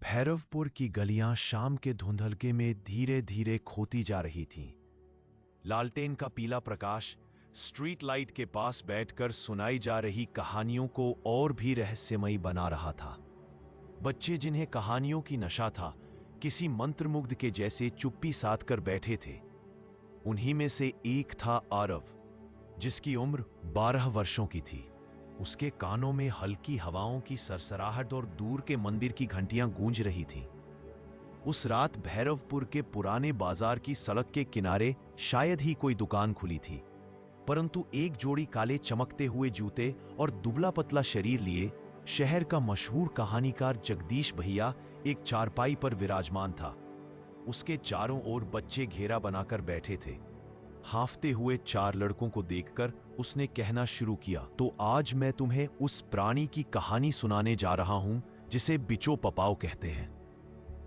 भैरवपुर की गलियां शाम के धुंधलके में धीरे धीरे खोती जा रही थीं। लालटेन का पीला प्रकाश स्ट्रीट लाइट के पास बैठकर सुनाई जा रही कहानियों को और भी रहस्यमयी बना रहा था। बच्चे जिन्हें कहानियों की नशा था, किसी मंत्रमुग्ध के जैसे चुप्पी साध कर बैठे थे। उन्हीं में से एक था आरव, जिसकी उम्र 12 वर्षों की थी। उसके कानों में हल्की हवाओं की सरसराहट और दूर के मंदिर की घंटियां गूंज रही थीं। उस रात भैरवपुर के पुराने बाजार की सड़क के किनारे शायद ही कोई दुकान खुली थी, परंतु एक जोड़ी काले चमकते हुए जूते और दुबला पतला शरीर लिए शहर का मशहूर कहानीकार जगदीश भैया एक चारपाई पर विराजमान था। उसके चारों ओर बच्चे घेरा बनाकर बैठे थे। हांफते हुए 4 लड़कों को देखकर उसने कहना शुरू किया, तो आज मैं तुम्हें उस प्राणी की कहानी सुनाने जा रहा हूं जिसे बिचो पपाव कहते हैं।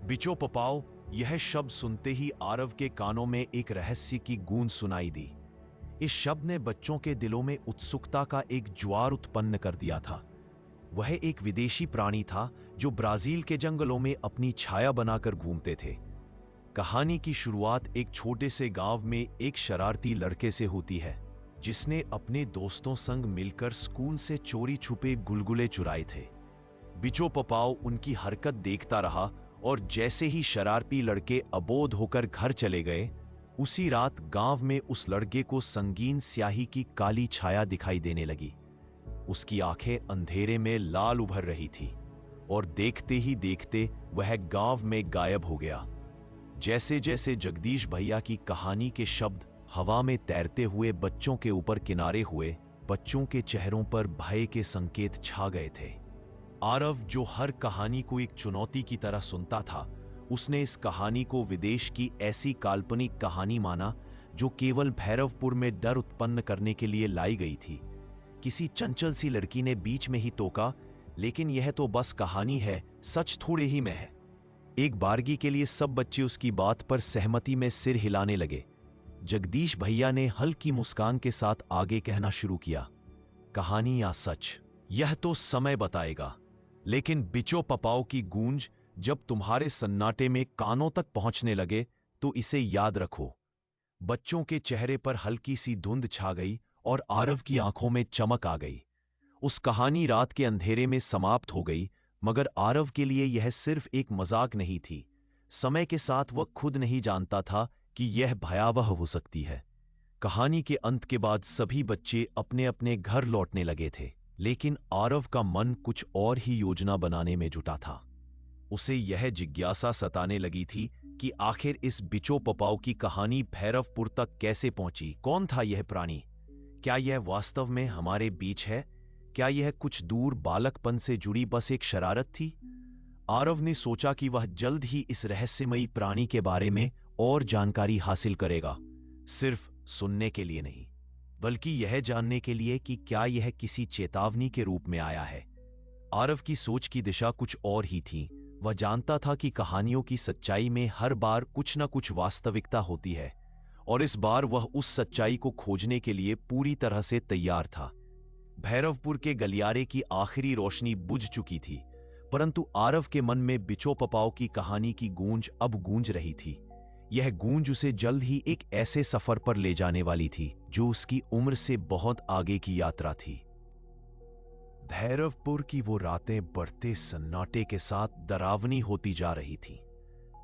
बिचो पपाव, यह शब्द सुनते ही आरव के कानों में एक रहस्य की गूंज सुनाई दी। इस शब्द ने बच्चों के दिलों में उत्सुकता का एक ज्वार उत्पन्न कर दिया था। वह एक विदेशी प्राणी था जो ब्राजील के जंगलों में अपनी छाया बनाकर घूमते थे। कहानी की शुरुआत एक छोटे से गांव में एक शरारती लड़के से होती है, जिसने अपने दोस्तों संग मिलकर स्कूल से चोरी छुपे गुलगुले चुराए थे। बिचो पपाव उनकी हरकत देखता रहा और जैसे ही शरारती लड़के अबोध होकर घर चले गए, उसी रात गांव में उस लड़के को संगीन स्याही की काली छाया दिखाई देने लगी। उसकी आंखें अंधेरे में लाल उभर रही थी और देखते ही देखते वह गांव में गायब हो गया। जैसे जैसे जगदीश भैया की कहानी के शब्द हवा में तैरते हुए बच्चों के ऊपर किनारे हुए, बच्चों के चेहरों पर भय के संकेत छा गए थे। आरव, जो हर कहानी को एक चुनौती की तरह सुनता था, उसने इस कहानी को विदेश की ऐसी काल्पनिक कहानी माना जो केवल भैरवपुर में डर उत्पन्न करने के लिए लाई गई थी। किसी चंचल सी लड़की ने बीच में ही टोका, लेकिन यह तो बस कहानी है, सच थोड़े ही में है। एक बारगी के लिए सब बच्चे उसकी बात पर सहमति में सिर हिलाने लगे। जगदीश भैया ने हल्की मुस्कान के साथ आगे कहना शुरू किया, कहानी या सच, यह तो समय बताएगा, लेकिन बिचो पपाव की गूंज जब तुम्हारे सन्नाटे में कानों तक पहुंचने लगे तो इसे याद रखो। बच्चों के चेहरे पर हल्की सी धुंध छा गई और आरव की आंखों में चमक आ गई। उस कहानी रात के अंधेरे में समाप्त हो गई, मगर आरव के लिए यह सिर्फ एक मजाक नहीं थी। समय के साथ वह खुद नहीं जानता था कि यह भयावह हो सकती है। कहानी के अंत के बाद सभी बच्चे अपने अपने घर लौटने लगे थे, लेकिन आरव का मन कुछ और ही योजना बनाने में जुटा था। उसे यह जिज्ञासा सताने लगी थी कि आखिर इस बिचो पपाव की कहानी भैरवपुर तक कैसे पहुंची। कौन था यह प्राणी? क्या यह वास्तव में हमारे बीच है? क्या यह कुछ दूर बालकपन से जुड़ी बस एक शरारत थी? आरव ने सोचा कि वह जल्द ही इस रहस्यमयी प्राणी के बारे में और जानकारी हासिल करेगा, सिर्फ सुनने के लिए नहीं, बल्कि यह जानने के लिए कि क्या यह किसी चेतावनी के रूप में आया है। आरव की सोच की दिशा कुछ और ही थी। वह जानता था कि कहानियों की सच्चाई में हर बार कुछ न कुछ वास्तविकता होती है, और इस बार वह उस सच्चाई को खोजने के लिए पूरी तरह से तैयार था। भैरवपुर के गलियारे की आखिरी रोशनी बुझ चुकी थी, परंतु आरव के मन में बिचो पपाव की कहानी की गूंज अब गूंज रही थी। यह गूंज उसे जल्द ही एक ऐसे सफर पर ले जाने वाली थी जो उसकी उम्र से बहुत आगे की यात्रा थी। भैरवपुर की वो रातें बढ़ते सन्नाटे के साथ डरावनी होती जा रही थीं।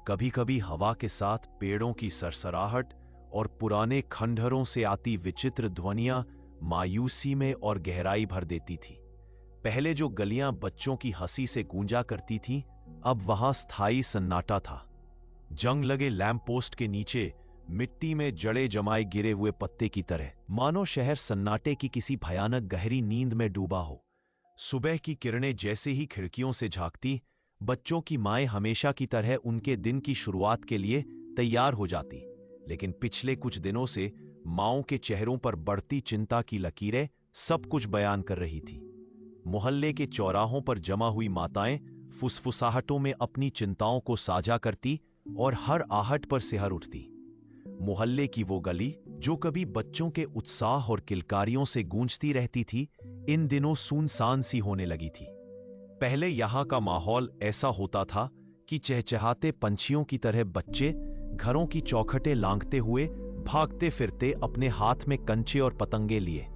कभी कभी हवा के साथ पेड़ों की सरसराहट और पुराने खंडहरों से आती विचित्र ध्वनियां मायूसी में और गहराई भर देती थी। पहले जो गलियां बच्चों की हंसी से गूंजा करती थीं, अब वहां स्थायी सन्नाटा था। जंग लगे लैंप पोस्ट के नीचे मिट्टी में जड़े जमाए गिरे हुए पत्ते की तरह, मानो शहर सन्नाटे की किसी भयानक गहरी नींद में डूबा हो। सुबह की किरणें जैसे ही खिड़कियों से झांकती, बच्चों की माएं हमेशा की तरह उनके दिन की शुरुआत के लिए तैयार हो जाती, लेकिन पिछले कुछ दिनों से माओं के चेहरों पर बढ़ती चिंता की लकीरें सब कुछ बयान कर रही थी। मोहल्ले के चौराहों पर जमा हुई माताएं फुसफुसाहटों में अपनी चिंताओं को साझा करती और हर आहट पर सिहर उठती। मोहल्ले की वो गली जो कभी बच्चों के उत्साह और किलकारियों से गूंजती रहती थी, इन दिनों सुनसान सी होने लगी थी। पहले यहां का माहौल ऐसा होता था कि चहचहाते पंछियों की तरह बच्चे घरों की चौखटें लांघते हुए भागते फिरते अपने हाथ में कंचे और पतंगे लिए।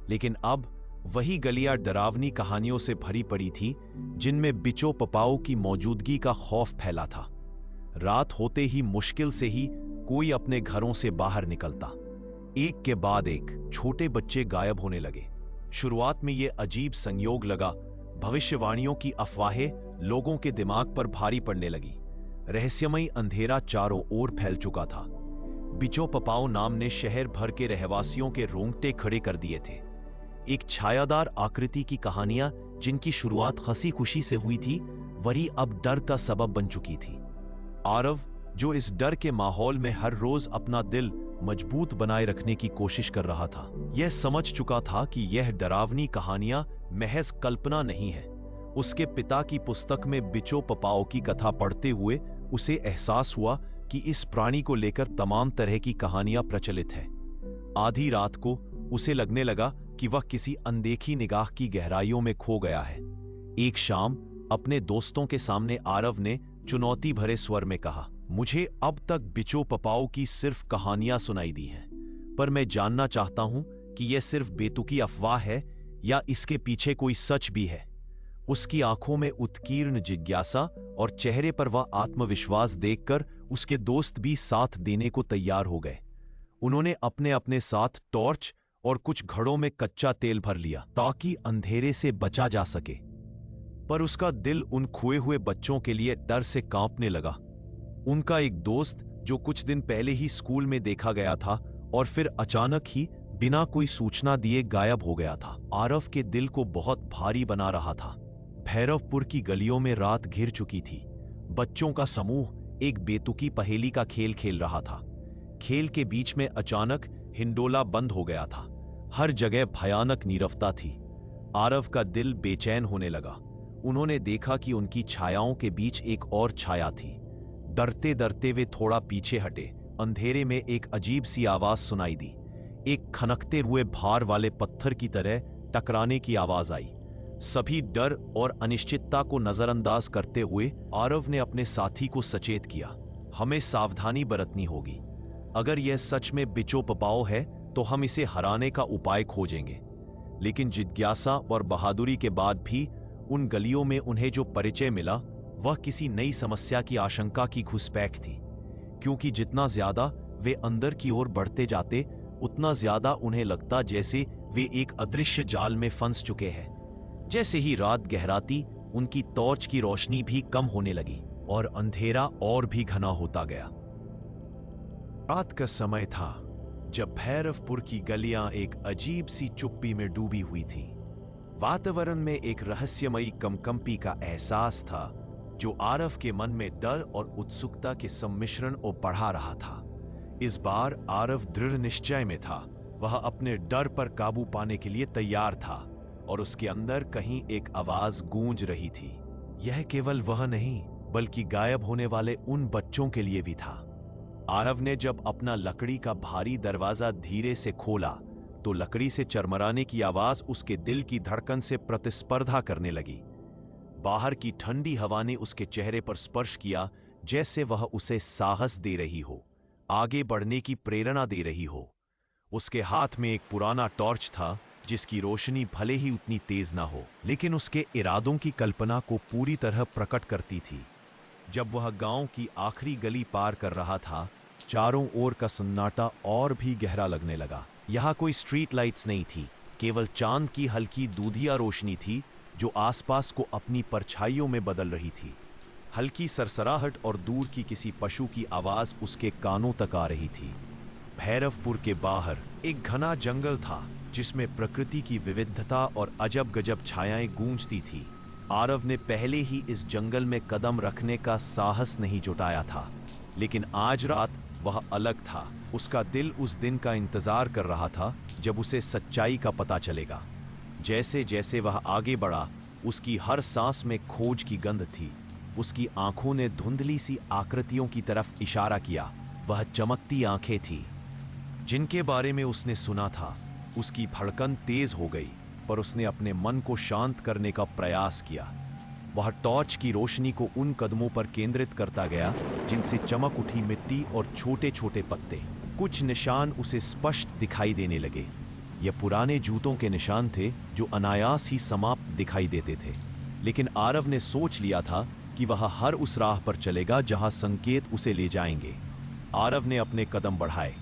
लेकिन अब वही गलियां डरावनी कहानियों से भरी पड़ी थी, जिनमें बिचो पपाओ की मौजूदगी का खौफ फैला था। रात होते ही मुश्किल से ही कोई अपने घरों से बाहर निकलता। एक के बाद एक छोटे बच्चे गायब होने लगे। शुरुआत में यह अजीब संयोग लगा। भविष्यवाणियों की अफवाहें लोगों के दिमाग पर भारी पड़ने लगी। रहस्यमयी अंधेरा चारों ओर फैल चुका था। बिचो पपाओ नाम ने शहर भर के रहवासियों के रोंगटे खड़े कर दिए थे। एक छायादार आकृति की कहानियां जिनकी शुरुआत हंसी खुशी से हुई थी, वही अब डर का सबब बन चुकी थी। आरव, जो इस डर के माहौल में हर रोज अपना दिल मजबूत बनाए रखने की कोशिश कर रहा था, यह समझ चुका था कि यह डरावनी कहानियां महज कल्पना नहीं है। उसके पिता की पुस्तक में बिचो पपाओ की कथा पढ़ते हुए उसे एहसास हुआ कि इस प्राणी को लेकर तमाम तरह की कहानियां प्रचलित है। आधी रात को उसे लगने लगा कि वह किसी अनदेखी निगाह की गहराइयों में खो गया है। एक शाम अपने दोस्तों के सामने आरव ने चुनौती भरे स्वर में कहा, मुझे अब तक बिचो पपाओ की सिर्फ कहानियां सुनाई दी हैं, पर मैं जानना चाहता हूं कि यह सिर्फ बेतुकी अफवाह है या इसके पीछे कोई सच भी है। उसकी आंखों में उत्कीर्ण जिज्ञासा और चेहरे पर वह आत्मविश्वास देखकर उसके दोस्त भी साथ देने को तैयार हो गए। उन्होंने अपने अपने साथ टॉर्च और कुछ घड़ों में कच्चा तेल भर लिया ताकि अंधेरे से बचा जा सके। पर उसका दिल उन खोए हुए बच्चों के लिए डर से कांपने लगा। उनका एक दोस्त, जो कुछ दिन पहले ही स्कूल में देखा गया था और फिर अचानक ही बिना कोई सूचना दिए गायब हो गया था, आरव के दिल को बहुत भारी बना रहा था। भैरवपुर की गलियों में रात घिर चुकी थी। बच्चों का समूह एक बेतुकी पहेली का खेल खेल रहा था। खेल के बीच में अचानक हिंडोला बंद हो गया था। हर जगह भयानक नीरवता थी। आरव का दिल बेचैन होने लगा। उन्होंने देखा कि उनकी छायाओं के बीच एक और छाया थी। डरते डरते वे थोड़ा पीछे हटे। अंधेरे में एक अजीब सी आवाज सुनाई दी। एक खनकते हुए भार वाले पत्थर की तरह टकराने की आवाज आई। सभी डर और अनिश्चितता को नजरअंदाज करते हुए आरव ने अपने साथी को सचेत किया, हमें सावधानी बरतनी होगी। अगर यह सच में बिचो पपाओ है तो हम इसे हराने का उपाय खोजेंगे। लेकिन जिज्ञासा और बहादुरी के बाद भी उन गलियों में उन्हें जो परिचय मिला वह किसी नई समस्या की आशंका की घुसपैठ थी, क्योंकि जितना ज्यादा वे अंदर की ओर बढ़ते जाते उतना ज्यादा उन्हें लगता जैसे वे एक अदृश्य जाल में फंस चुके हैं। जैसे ही रात गहराती, उनकी टॉर्च की रोशनी भी कम होने लगी और अंधेरा और भी घना होता गया। रात का समय था जब भैरवपुर की गलियां एक अजीब सी चुप्पी में डूबी हुई थीं। वातावरण में एक रहस्यमयी कंपकंपी का एहसास था जो आरव के मन में डर और उत्सुकता के सम्मिश्रण को बढ़ा रहा था। इस बार आरव दृढ़ निश्चय में था। वह अपने डर पर काबू पाने के लिए तैयार था और उसके अंदर कहीं एक आवाज गूंज रही थी। यह केवल वह नहीं बल्कि गायब होने वाले उन बच्चों के लिए भी था। आरव ने जब अपना लकड़ी का भारी दरवाजा धीरे से खोला तो लकड़ी से चरमराने की आवाज उसके दिल की धड़कन से प्रतिस्पर्धा करने लगी। बाहर की ठंडी हवा ने उसके चेहरे पर स्पर्श किया, जैसे वह उसे साहस दे रही हो, आगे बढ़ने की प्रेरणा दे रही हो। उसके हाथ में एक पुराना टॉर्च था जिसकी रोशनी भले ही उतनी तेज ना हो, लेकिन उसके इरादों की कल्पना को पूरी तरह प्रकट करती थी। जब वह गांव की आखिरी गली पार कर रहा था, चारों ओर का सन्नाटा और भी गहरा लगने लगा। यहाँ कोई स्ट्रीट लाइट्स नहीं थी, केवल चांद की हल्की दूधिया रोशनी थी जो आसपास को अपनी परछाइयों में बदल रही थी। हल्की सरसराहट और दूर की किसी पशु की आवाज उसके कानों तक आ रही थी। भैरवपुर के बाहर एक घना जंगल था जिसमें प्रकृति की विविधता और अजब गजब छायाएं गूंजती थी। आरव ने पहले ही इस जंगल में कदम रखने का साहस नहीं जुटाया था, लेकिन आज रात वह अलग था। उसका दिल उस दिन का इंतजार कर रहा था जब उसे सच्चाई का पता चलेगा। जैसे जैसे वह आगे बढ़ा, उसकी हर सांस में खोज की गंध थी। उसकी आंखों ने धुंधली सी आकृतियों की तरफ इशारा किया। वह चमकती आंखें थी जिनके बारे में उसने सुना था। उसकी धड़कन तेज हो गई, पर उसने अपने मन को शांत करने का प्रयास किया। वह टॉर्च की रोशनी को उन कदमों पर केंद्रित करता गया जिनसे चमक उठी मिट्टी और छोटे छोटे पत्ते। कुछ निशान उसे स्पष्ट दिखाई देने लगे। ये पुराने जूतों के निशान थे जो अनायास ही समाप्त दिखाई देते थे। लेकिन आरव ने सोच लिया था कि वह हर उस राह पर चलेगा जहां संकेत उसे ले जाएंगे। आरव ने अपने कदम बढ़ाए।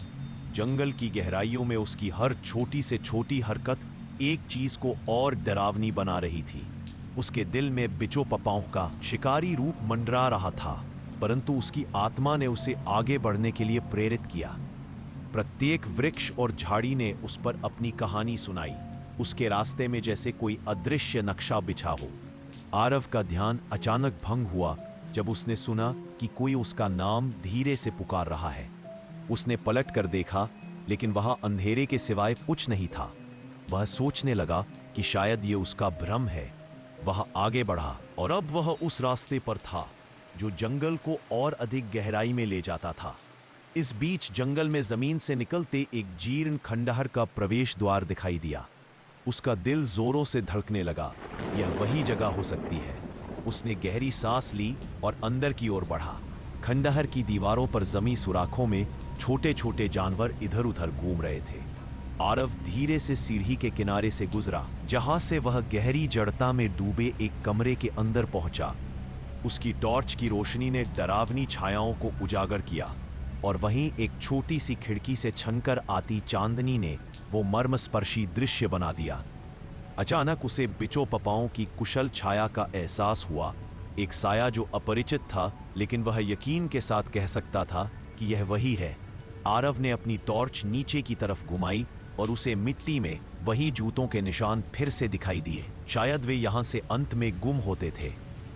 जंगल की गहराइयों में उसकी हर छोटी से छोटी हरकत एक चीज को और डरावनी बना रही थी। उसके दिल में बिचो पपाओं का शिकारी रूप मंडरा रहा था, परंतु उसकी आत्मा ने उसे आगे बढ़ने के लिए प्रेरित किया। प्रत्येक वृक्ष और झाड़ी ने उस पर अपनी कहानी सुनाई, उसके रास्ते में जैसे कोई अदृश्य नक्शा बिछा हो। आरव का ध्यान अचानक भंग हुआ जब उसने सुना कि कोई उसका नाम धीरे से पुकार रहा है। उसने पलट कर देखा, लेकिन वहां अंधेरे के सिवाय कुछ नहीं था। वह सोचने लगा कि शायद ये उसका भ्रम है। वह आगे बढ़ा और अब वह उस रास्ते पर था जो जंगल को और अधिक गहराई में ले जाता था। इस बीच जंगल में जमीन से निकलते एक जीर्ण खंडहर का प्रवेश द्वार दिखाई दिया। उसका दिल जोरों से धड़कने लगा। यह वही जगह हो सकती है। उसने गहरी सांस ली और अंदर की ओर बढ़ा। खंडहर की दीवारों पर जमी सुराखों में छोटे छोटे जानवर इधर उधर घूम रहे थे। आरव धीरे से सीढ़ी के किनारे से गुजरा, जहां से वह गहरी जड़ता में डूबे एक कमरे के अंदर पहुंचा। उसकी टॉर्च की रोशनी ने डरावनी छायाओं को उजागर किया और वहीं एक छोटी सी खिड़की से छनकर आती चांदनी ने वो मर्मस्पर्शी दृश्य बना दिया। अचानक उसे बिचो पपाओं की कुशल छाया का एहसास हुआ, एक साया जो अपरिचित था, लेकिन वह यकीन के साथ कह सकता था कि यह वही है। आरव ने अपनी टॉर्च नीचे की तरफ घुमाई और उसे मिट्टी में वही जूतों के निशान फिर से दिखाई दिए। शायद वे यहां से अंत में गुम होते थे।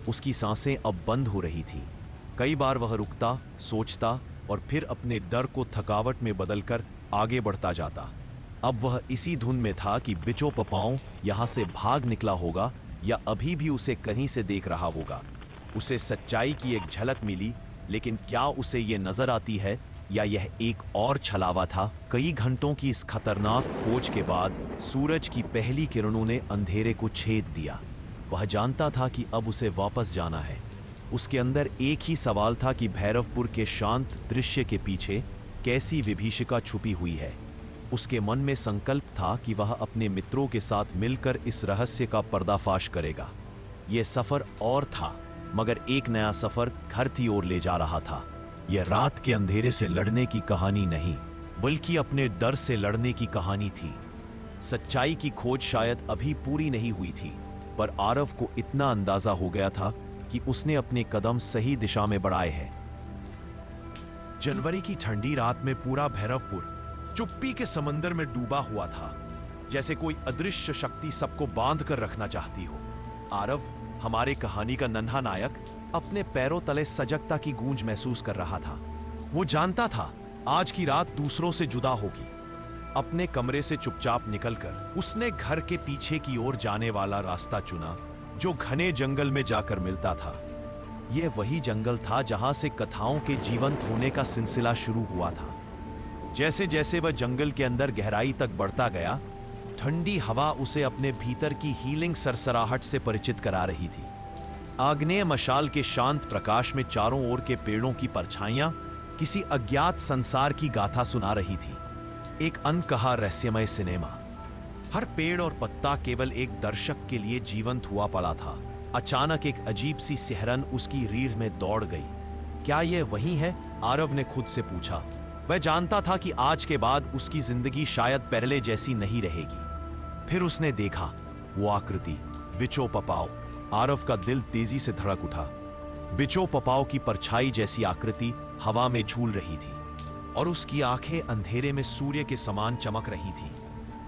उसकी सांसें अब बंद हो रही थी। कई बार वह रुकता, सोचता और फिर अपने डर को थकावट में बदलकर आगे बढ़ता जाता। अब वह इसी धुन में था कि बिचो पपाओं यहां से भाग निकला होगा या अभी भी उसे कहीं से देख रहा होगा। उसे सच्चाई की एक झलक मिली, लेकिन क्या उसे ये नजर आती है या यह एक और छलावा था? कई घंटों की इस खतरनाक खोज के बाद सूरज की पहली किरणों ने अंधेरे को छेद दिया। वह जानता था कि अब उसे वापस जाना है। उसके अंदर एक ही सवाल था कि भैरवपुर के शांत दृश्य के पीछे कैसी विभीषिका छुपी हुई है। उसके मन में संकल्प था कि वह अपने मित्रों के साथ मिलकर इस रहस्य का पर्दाफाश करेगा। यह सफर और था, मगर एक नया सफर घर की ओर ले जा रहा था। यह रात के अंधेरे से लड़ने की कहानी नहीं, बल्कि अपने डर से लड़ने की कहानी थी। सच्चाई की खोज शायद अभी पूरी नहीं हुई थी, पर आरव को इतना अंदाजा हो गया था कि उसने अपने कदम सही दिशा में बढ़ाए हैं। जनवरी की ठंडी रात में पूरा भैरवपुर चुप्पी के समंदर में डूबा हुआ था, जैसे कोई अदृश्य शक्ति सबको बांध कर रखना चाहती हो। आरव, हमारे कहानी का नन्हा नायक, अपने पैरों तले सजगता की गूंज महसूस कर रहा था। वो जानता था आज की रात दूसरों से जुदा होगी। अपने कमरे से चुपचाप निकलकर उसने घर के पीछे की ओर जाने वाला रास्ता चुना, जो घने जंगल में जाकर मिलता था। यह वही जंगल था जहां से कथाओं के जीवंत होने का सिलसिला शुरू हुआ था। जैसे जैसे वह जंगल के अंदर गहराई तक बढ़ता गया, ठंडी हवा उसे अपने भीतर की हीलिंग सरसराहट से परिचित करा रही थी। आग्नेय मशाल के शांत प्रकाश में चारों ओर के पेड़ों की परछाइयां किसी अज्ञात संसार की गाथा सुना रही थी। एक अनकहा रहस्यमय सिनेमा। हर पेड़ और पत्ता केवल एक दर्शक के लिए जीवंत हुआ पड़ा था। अचानक एक अजीब सी सिहरन उसकी रीढ़ में दौड़ गई। क्या यह वही है? आरव ने खुद से पूछा। वह जानता था कि आज के बाद उसकी जिंदगी शायद पहले जैसी नहीं रहेगी। फिर उसने देखा वो आकृति, बिचो पपाओ। आरव का दिल तेजी से धड़क उठा। बिचो पपाओ की परछाई जैसी आकृति हवा में झूल रही थी और उसकी आंखें अंधेरे में सूर्य के समान चमक रही थी।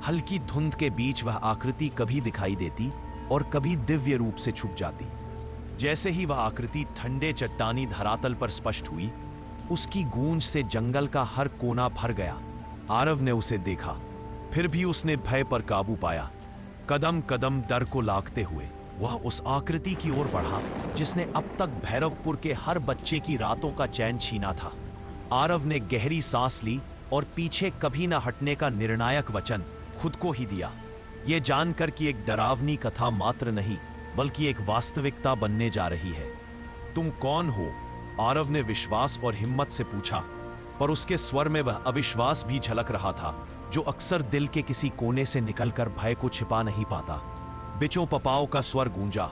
हल्की धुंध के बीच वह आकृति कभी दिखाई देती और कभी दिव्य रूप से छुप जाती। जैसे ही वह आकृति ठंडे चट्टानी धरातल पर स्पष्ट हुई, उसकी गूंज से जंगल का हर कोना भर गया। आरव ने उसे देखा, फिर भी उसने भय पर काबू पाया। कदम कदम डर को लांघते हुए वह उस आकृति की ओर बढ़ा जिसने अब तक भैरवपुर के हर बच्चे की रातों का चैन छीना था। आरव ने गहरी सांस ली और पीछे कभी न हटने का निर्णायक वचन खुद को ही दिया। यह जानकर कि एक डरावनी कथा मात्र नहीं, बल्कि एक वास्तविकता बनने जा रही है। तुम कौन हो? आरव ने विश्वास और हिम्मत से पूछा, पर उसके स्वर में वह अविश्वास भी झलक रहा था, जो अक्सर दिल के किसी कोने से निकलकर भय को छिपा नहीं पाता। बिचो पपाओ का स्वर गूंजा,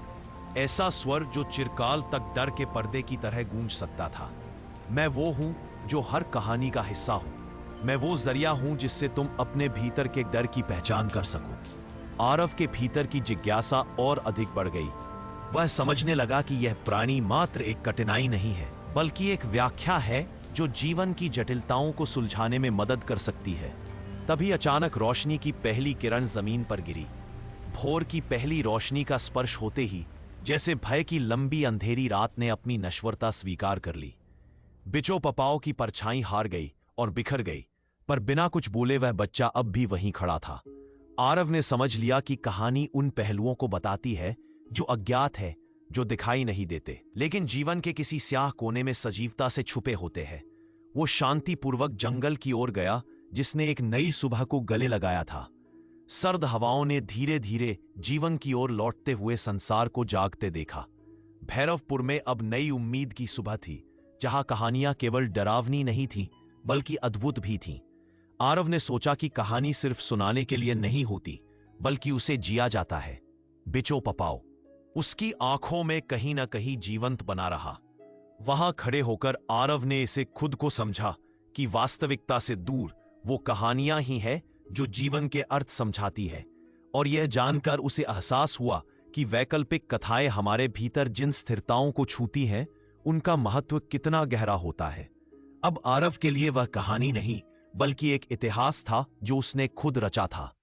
ऐसा स्वर जो चिरकाल तक डर के पर्दे की तरह गूंज सकता था। मैं वो हूं जो हर कहानी का हिस्सा हूं। मैं वो जरिया हूं जिससे तुम अपने भीतर के डर की पहचान कर सको। आरव के भीतर की जिज्ञासा और अधिक बढ़ गई। वह समझने लगा कि यह प्राणी मात्र एक कठिनाई नहीं है, बल्कि एक व्याख्या है जो जीवन की जटिलताओं को सुलझाने में मदद कर सकती है। तभी अचानक रोशनी की पहली किरण जमीन पर गिरी। भोर की पहली रोशनी का स्पर्श होते ही जैसे भय की लंबी अंधेरी रात ने अपनी नश्वरता स्वीकार कर ली। बिचो पपाओ की परछाई हार गई और बिखर गई, पर बिना कुछ बोले वह बच्चा अब भी वहीं खड़ा था। आरव ने समझ लिया कि कहानी उन पहलुओं को बताती है जो अज्ञात है, जो दिखाई नहीं देते, लेकिन जीवन के किसी स्याह कोने में सजीवता से छुपे होते हैं। वो शांतिपूर्वक जंगल की ओर गया, जिसने एक नई सुबह को गले लगाया था। सर्द हवाओं ने धीरे धीरे जीवन की ओर लौटते हुए संसार को जागते देखा। भैरवपुर में अब नई उम्मीद की सुबह थी, जहां कहानियां केवल डरावनी नहीं थीं, बल्कि अद्भुत भी थीं। आरव ने सोचा कि कहानी सिर्फ सुनाने के लिए नहीं होती, बल्कि उसे जिया जाता है। बिचो पपाओ उसकी आंखों में कहीं ना कहीं जीवंत बना रहा। वहां खड़े होकर आरव ने इसे खुद को समझा कि वास्तविकता से दूर वो कहानियां ही है जो जीवन के अर्थ समझाती है। और यह जानकर उसे एहसास हुआ कि वैकल्पिक कथाएं हमारे भीतर जिन स्थिरताओं को छूती हैं, उनका महत्व कितना गहरा होता है। अब आरव के लिए वह कहानी नहीं, बल्कि एक इतिहास था जो उसने खुद रचा था।